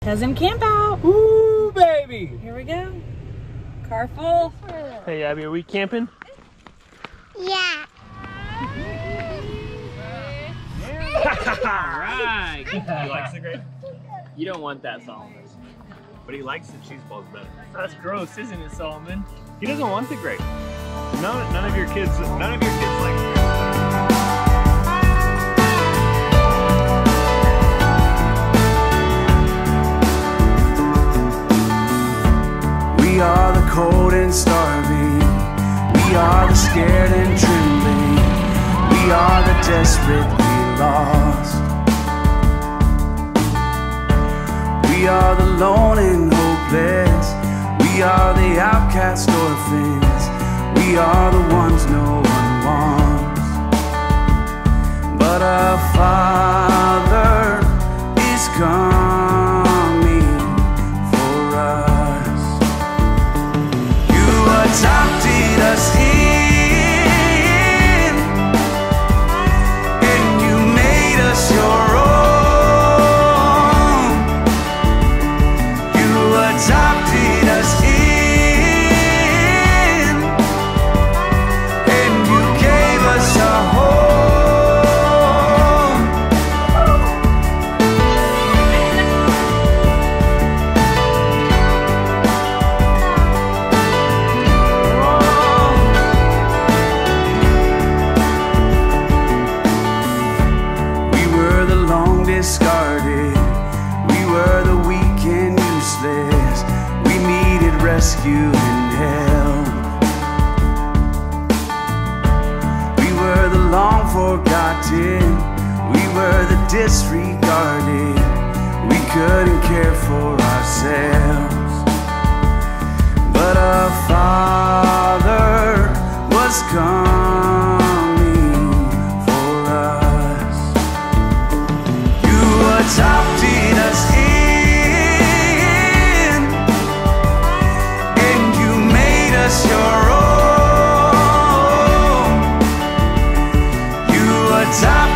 Cousin Campout. Ooh, baby. Here we go. Car full. Hey, Abby, are we camping? Yeah. Alright. He likes the grape, You don't want that, Solomon. but he likes the cheese balls better. That's gross, isn't it, Solomon? He doesn't want the grape. None of your kids like the grape. We are the cold and starving. We are the scared and trembling. We are the desperately lost. We are the lone and hopeless. We are the outcast orphans. We are the ones no one wants. But our Father is coming for us. You adopted us in, and you made us your own. You adopted us in, and you gave us a home. Discarded, we were the weak and useless. We needed rescue and help. We were the long forgotten. We were the disregarded. We couldn't care for ourselves. But our Father was coming for us. Adopted us in, and you made us your own. You adopted